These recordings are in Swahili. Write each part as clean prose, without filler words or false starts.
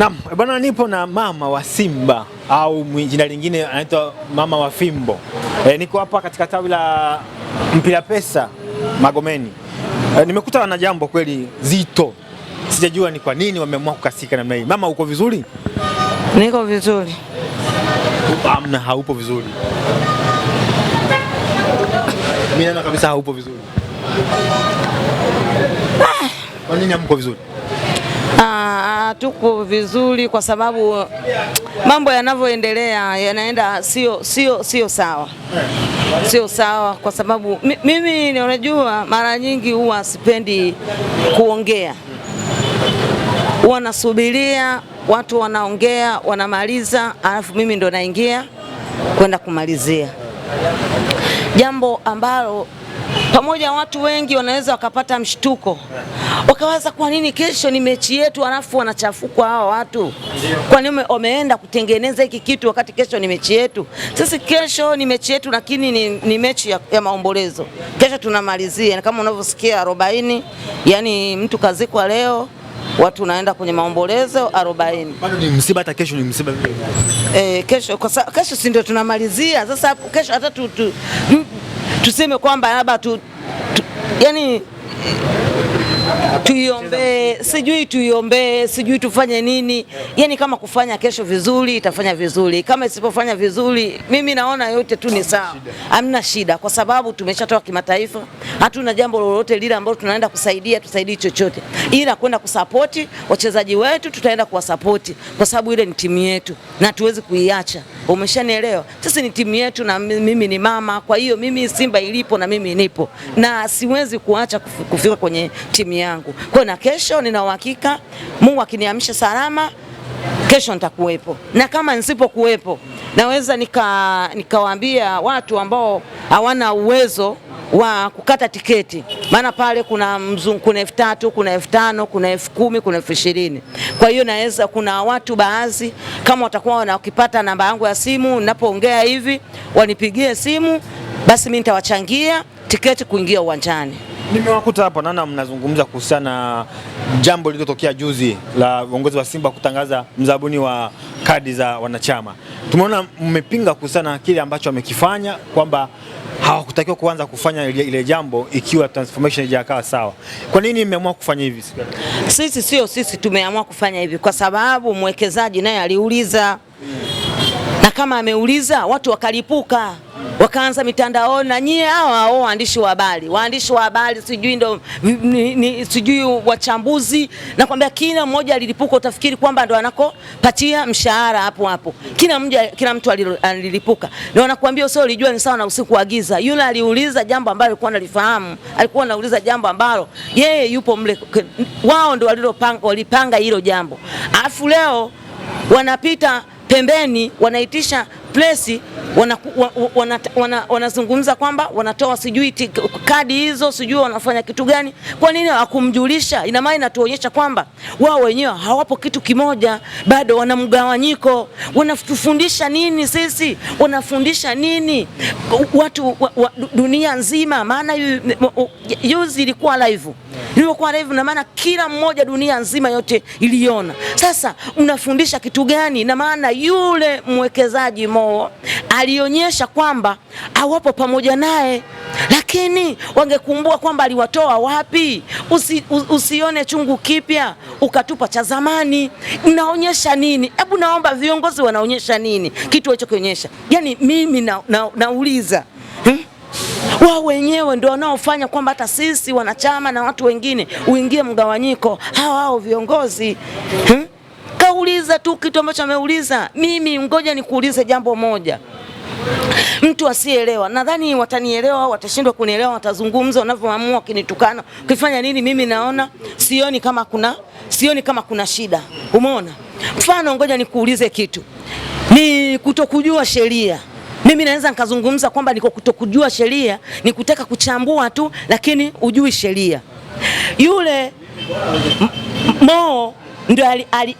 Naam, bwana nipo na mama wa Simba au jina lingine anaitwa mama wa Fimbo. Niko hapa katika tawi la Mpira Pesa Magomeni. Nimekuta wana jambo kweli zito. Sijajua ni kwa nini wameamua kukasika namna hii. Mama, uko vizuri? Niko vizuri. Amna, haupo vizuri. Mimi naona kabisa haupo vizuri. Kwa nini hamko vizuri? Tuko vizuri kwa sababu mambo yanavyoendelea yanaenda sio sawa. Sio sawa kwa sababu mimi unajua mara nyingi huwa sipendi kuongea. Huwa nasubiria watu wanaongea, wanamaliza, alafu mimi ndo naingia kwenda kumalizia. Jambo ambalo pamoja watu wengi wanaweza wakapata mshtuko. Wakawaza kwa nini kesho ni mechi yetu alafu wanachafuka hawa watu? Kwa nini wameenda kutengeneza hiki kitu wakati kesho ni mechi yetu? Sisi kesho ni mechi yetu lakini ni mechi ya maombolezo. Kesho tunamalizia kama unavyosikia 40, yani mtu kazikwa leo, watu naenda kwenye maombolezo 40. Bado ni msiba, hata kesho ni msiba vile. Kesho si ndio tunamalizia. Sasa kesho hata tuseme kwamba labda yani tuiombee, sijui tufanye nini. Yani kama kufanya kesho vizuri itafanya vizuri, kama isipofanya vizuri mimi naona yote tu ni sawa, hamna shida kwa sababu tumeshatoka kimataifa. Hatuna jambo lolote lile ambalo tunaenda tusaidie chochote, ila kwenda kusapoti wachezaji wetu. Tutaenda kuwasapoti kwa sababu ile ni timu yetu na tuwezi kuiacha. Umeshanielewa? Sisi ni timu yetu na mimi ni mama, kwa hiyo mimi Simba ilipo na mimi nipo na siwezi kuacha kufika kwenye timu yangu. Kwa na kesho nina uhakika Mungu akiniamsha salama kesho nitakuwepo, na kama nisipokuwepo naweza nikawaambia watu ambao hawana uwezo wa kukata tiketi, maana pale kuna 3,000, kuna 5,000, kuna 10,000, kuna 20,000. Kwa hiyo naweza kuna watu baadhi kama watakuwa wanakipata namba yangu ya simu ninapoongea hivi wanipigie simu, basi mimi nitawachangia tiketi kuingia uwanjani. Nimewakuta hapo naona mnazungumza kuhusiana jambo lililotokea juzi la uongozi wa Simba kutangaza mzabuni wa kadi za wanachama. Tumeona mmepinga kuhusiana kile ambacho wamekifanya kwamba hawakutakiwa kuanza kufanya ile jambo ikiwa transformation haijakaa sawa. Kwa nini mmeamua kufanya hivi? Sisi tumeamua kufanya hivi kwa sababu mwekezaji naye aliuliza. Na kama ameuliza watu wakalipuka, wakaanza mitandaoni na nyie hao waandishi wa habari sijui ndo sijui wachambuzi, na kwambia kila mmoja alilipuka, utafikiri kwamba ndo anakopatia mshahara hapo. Kila mtu alilipuka. Na wanakuambia usio ulijua ni sawa na usiku wa giza. Yule aliuliza jambo ambalo alikuwa analifahamu, alikuwa anauliza jambo ambalo yeye yupo mle, wao ndo walipanga hilo jambo. Alafu leo wanapita pembeni wanaitisha presi, wanazungumza kwamba wanatoa sijui kadi hizo, sijui wanafanya kitu gani. Kwa nini hawakumjulisha? Ina maana inatuonyesha kwamba wao wenyewe hawapo kitu kimoja, bado wana mgawanyiko. Wanatufundisha nini sisi? Wanafundisha nini watu dunia nzima? Maana juzi ilikuwa live na maana kila mmoja dunia nzima yote iliona. Sasa mnafundisha kitu gani? Na maana yule mwekezaji Mo alionyesha kwamba hawapo pamoja naye, lakini wangekumbua kwamba aliwatoa wapi. Usione chungu kipya ukatupa cha zamani. Inaonyesha nini? Hebu naomba viongozi wanaonyesha nini kitu hicho kionyesha? Yani mimi nauliza wao wenyewe ndio wanaofanya kwamba hata sisi wanachama na watu wengine uingie mgawanyiko. Hao viongozi kauliza tu kitu ambacho ameuliza. Mimi ngoja nikuulize jambo moja. Mtu asielewa, nadhani watanielewa, watashindwa kunielewa, watazungumza wanavyoamua kinitukana, kufanya nini. Mimi naona sioni kama kuna shida. Umeona? Mfano, ngoja nikuulize kitu. Ni kutokujua sheria. Mimi naweza nikazungumza kwamba niko kutokujua sheria, ni kutaka kuchambua tu, lakini ujui sheria. Yule Mo ndio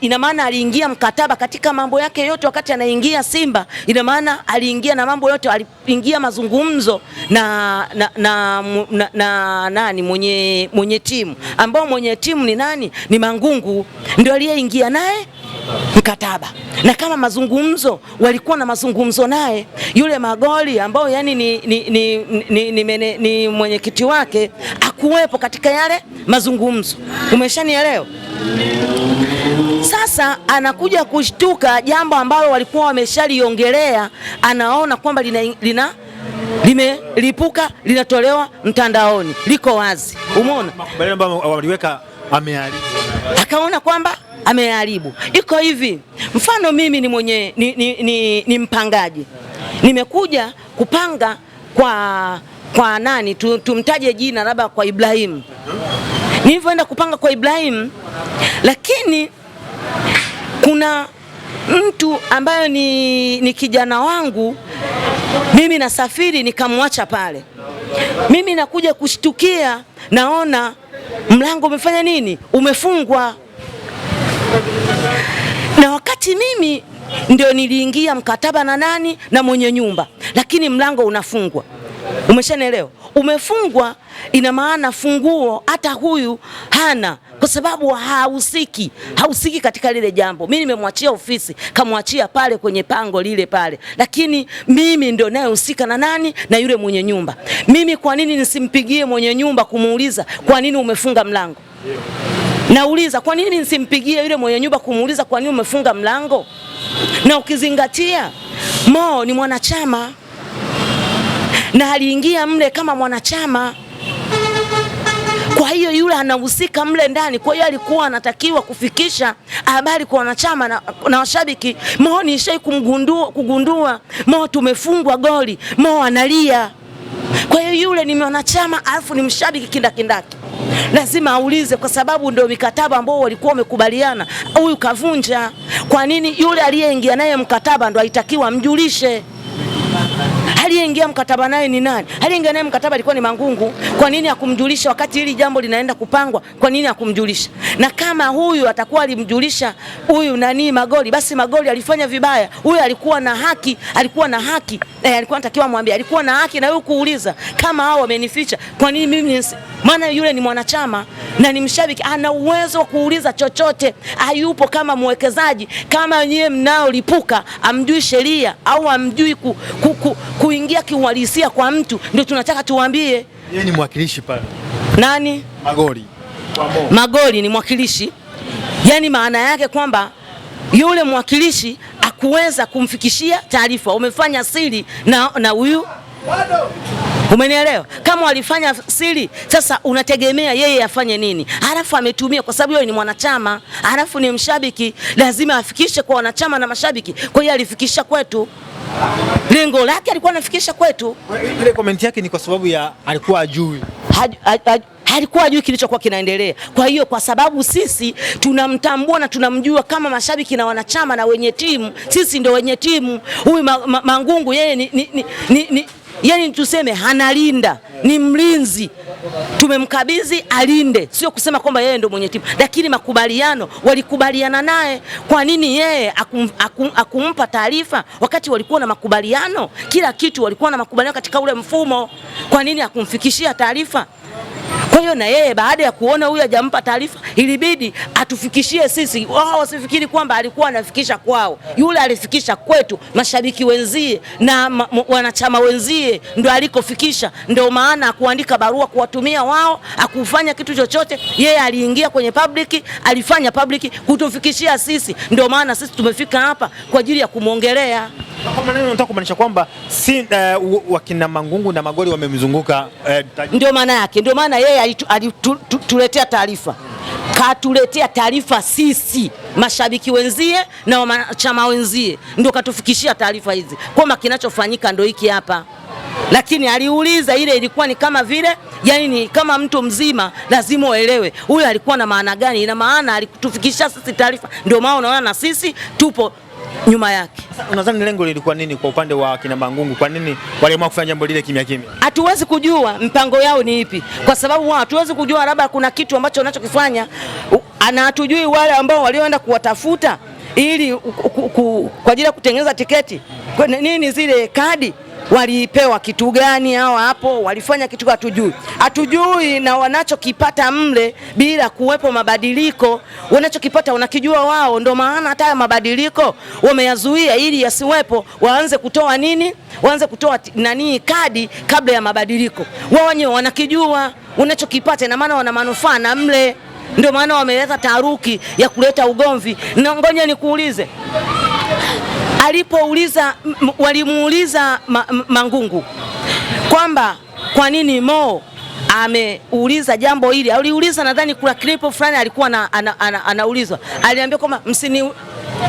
ina maana aliingia mkataba katika mambo yake yote wakati anaingia Simba. Ina maana aliingia na mambo yote, aliingia mazungumzo na nani mwenye timu, ambao mwenye timu ni nani? Ni Mangungu, ndio aliyeingia naye mkataba. Na kama mazungumzo walikuwa na mazungumzo naye yule Magoli ambao yani ni mwenyekiti wake akuwepo katika yale mazungumzo. Umeshanielewa? Sasa anakuja kushtuka jambo ambalo walikuwa wameshaliongelea, anaona kwamba limelipuka, linatolewa mtandaoni, liko wazi. Umeona? Makubaliano ambayo waliweka ameharibu. Akaona kwamba ameharibu. Iko hivi, mfano mimi ni mpangaji. Nimekuja kupanga kwa nani? Tumtaje jina, labda kwa Ibrahim. Nilivyoenda kupanga kwa Ibrahim, lakini kuna mtu ambaye ni kijana wangu, mimi nasafiri nikamwacha pale. Mimi nakuja kushtukia, naona mlango umefanya nini? Umefungwa. Na wakati mimi ndio niliingia mkataba na nani? Na mwenye nyumba, lakini mlango unafungwa. Umeshanielewa? Umefungwa, ina maana funguo hata huyu hana, kwa sababu hahusiki katika lile jambo. Mimi nimemwachia ofisi, kamwachia pale kwenye pango lile pale, lakini mimi ndio nayehusika na nani? Na yule mwenye nyumba. Mimi kwa nini nisimpigie mwenye nyumba kumuuliza kwa nini umefunga mlango? Nauliza, kwa nini nisimpigie yule mwenye nyumba kumuuliza kwa nini umefunga mlango? Na ukizingatia Mo ni mwanachama na aliingia mle kama mwanachama, kwa hiyo yule anahusika mle ndani. Kwa hiyo alikuwa anatakiwa kufikisha habari kwa wanachama na washabiki. Mo ni shai kugundua Mo tumefungwa goli, Mo analia. Kwa hiyo yule ni mwanachama alafu ni mshabiki kindakindaki, lazima aulize, kwa sababu ndio mikataba ambao walikuwa wamekubaliana. Huyu kavunja. Kwa nini? Yule aliyeingia naye mkataba ndo alitakiwa mjulishe. Aliyeingia mkataba naye ni nani? Aliyeingia naye mkataba alikuwa ni Mangungu. Kwa nini hakumjulisha wakati hili jambo linaenda kupangwa? Kwa nini hakumjulisha? Na kama huyu atakuwa alimjulisha huyu nani Magoli, basi Magoli alifanya vibaya. Huyu alikuwa na haki, alikuwa anatakiwa mwambie, alikuwa na haki na huyu kuuliza kama hao wamenificha. Kwa nini mimi? Maana yule ni mwanachama na ni mshabiki, ana uwezo wa kuuliza chochote. Hayupo kama mwekezaji, kama nyewe mnaolipuka amjui sheria au amjui kuingia kiuhalisia kwa mtu, ndio tunataka tuambie. Yeye ni mwakilishi pale. Nani? Magoli. Magoli ni mwakilishi. Yani maana yake kwamba yule mwakilishi akuweza kumfikishia taarifa. Umefanya siri na huyu. Umenielewa? Kama walifanya siri, sasa unategemea yeye afanye nini? Halafu ametumia, kwa sababu yeye ni mwanachama, halafu ni mshabiki, lazima afikishe kwa wanachama na mashabiki. Kwa hiyo alifikisha kwetu. Lengo lake alikuwa anafikisha kwetu. Ile comment yake ni kwa sababu ya alikuwa ajui. Alikuwa ajui kilichokuwa kinaendelea. Kwa hiyo kwa sababu sisi tunamtambua na tunamjua kama mashabiki na wanachama na wenye timu, sisi ndio wenye timu. Huyu Mangungu yeye yani tuseme analinda, ni mlinzi. Tumemkabidhi alinde, sio kusema kwamba yeye ndio mwenye timu, lakini makubaliano walikubaliana naye. Kwa nini yeye akumpa taarifa wakati walikuwa na makubaliano? Kila kitu walikuwa na makubaliano katika ule mfumo. Kwa nini akumfikishia taarifa? Kwa hiyo na yeye baada ya kuona huyu hajampa taarifa, ilibidi atufikishie sisi. Wao wasifikiri kwamba alikuwa anafikisha kwao. Yule alifikisha kwetu, mashabiki wenzie na wanachama wenzie ndio alikofikisha. Ndio maana kuandika barua kuwatumia wao, akufanya kitu chochote. Yeye aliingia kwenye public, alifanya public kutufikishia sisi. Ndio maana sisi tumefika hapa kwa ajili ya kumuongelea. Kwa maana unataka kumaanisha kwamba si wakina Mangungu na Magoli wamemzunguka ndio maana yake. Ndio maana yeye alituletea taarifa. Katuletea taarifa sisi mashabiki wenzie na wanachama wenzie, ndio katufikishia taarifa hizi kwamba kinachofanyika ndio hiki hapa. Lakini aliuliza, ile ilikuwa ni kama vile, yani ni kama mtu mzima lazima uelewe huyu alikuwa na maana gani. Ina maana alitufikishia sisi taarifa, ndio maana unaona na sisi tupo nyuma yake. Unadhani lengo lilikuwa nini kwa upande wa kina Mangungu? Kwa nini waliamua kufanya jambo lile kimya kimya? Hatuwezi kujua mpango yao ni ipi, kwa sababu hatuwezi kujua, labda kuna kitu ambacho wanachokifanya na hatujui. Wale ambao walioenda kuwatafuta ili kwa ajili ya kutengeneza tiketi nini zile kadi, walipewa kitu gani hao hapo, walifanya kitu hatujui, na wanachokipata mle bila kuwepo mabadiliko, wanachokipata wanakijua wao. Ndio maana hata mabadiliko wameyazuia ili yasiwepo, waanze kutoa nini, waanze kutoa kadi kabla ya mabadiliko. Wao wenyewe wanakijua wanachokipata, na maana wana manufaa na mle. Ndio maana wameleta taharuki ya kuleta ugomvi. Na ngoja nikuulize, walimuuliza Mangungu kwamba kwa nini Mo ameuliza jambo hili. Aliuliza, nadhani kuna clip fulani alikuwa anaulizwa, aliambia kwamba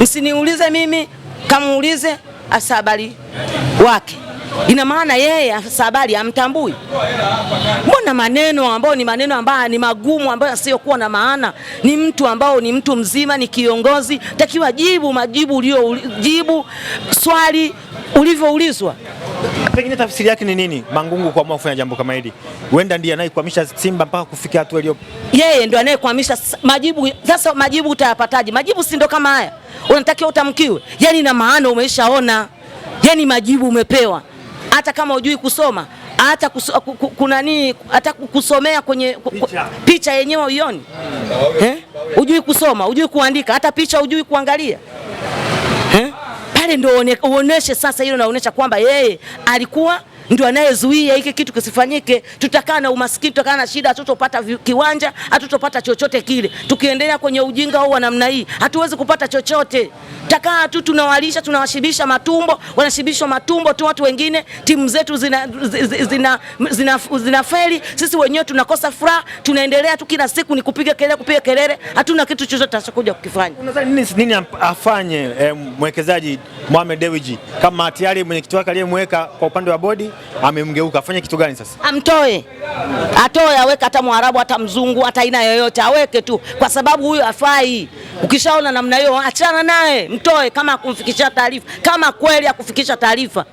msiniulize mimi, kamuulize afisa habari wake. Ina maana yeye afisa habari amtambui. Mbona maneno ambayo ni magumu, ambayo yasiyokuwa na maana? Ni mtu ambao ni mtu mzima, ni kiongozi, takiwa majibu uliojibu swali ulivyoulizwa. Pengine tafsiri yake ni nini Mangungu kuamua kufanya jambo kama hili? Huenda ndiye anayekwamisha Simba mpaka kufikia hatua iliyo. Yeye ndio anayekwamisha majibu. Sasa majibu utayapataje? Majibu si ndo kama haya, unatakiwa utamkiwe. Yani na maana umeshaona, yani majibu umepewa. Hata kama hujui kusoma, hata hata kusomea kwenye picha yenyewe uioni. Hujui kusoma, hujui kuandika, hata picha hujui kuangalia. Pale ndio uoneshe sasa, hilo naonesha kwamba yeye alikuwa ndio anayezuia hiki kitu kisifanyike. Tutakaa na umaskini, tutakaa na shida, hatutopata kiwanja, hatutopata chochote kile. Tukiendelea kwenye ujinga huu wa namna hii, hatuwezi kupata chochote. Takaa tu tunawalisha, tunawashibisha matumbo, wanashibishwa matumbo tu watu wengine. Timu zetu zina feli, sisi wenyewe tunakosa furaha, tunaendelea tu kila siku ni kupiga kelele, hatuna kitu chochote tutakuja kukifanya. Unadhani nini afanye mwekezaji Mohamed Dewji, kama tayari mwenyekiti wake aliyemweka kwa upande wa bodi amemgeuka, afanye kitu gani sasa? Amtoe, atoe, aweke hata Mwarabu, hata mzungu, hata aina yoyote, aweke tu, kwa sababu huyo hafai. Ukishaona namna hiyo, achana naye, mtoe. Kama kumfikisha taarifa, kama kweli akufikisha taarifa,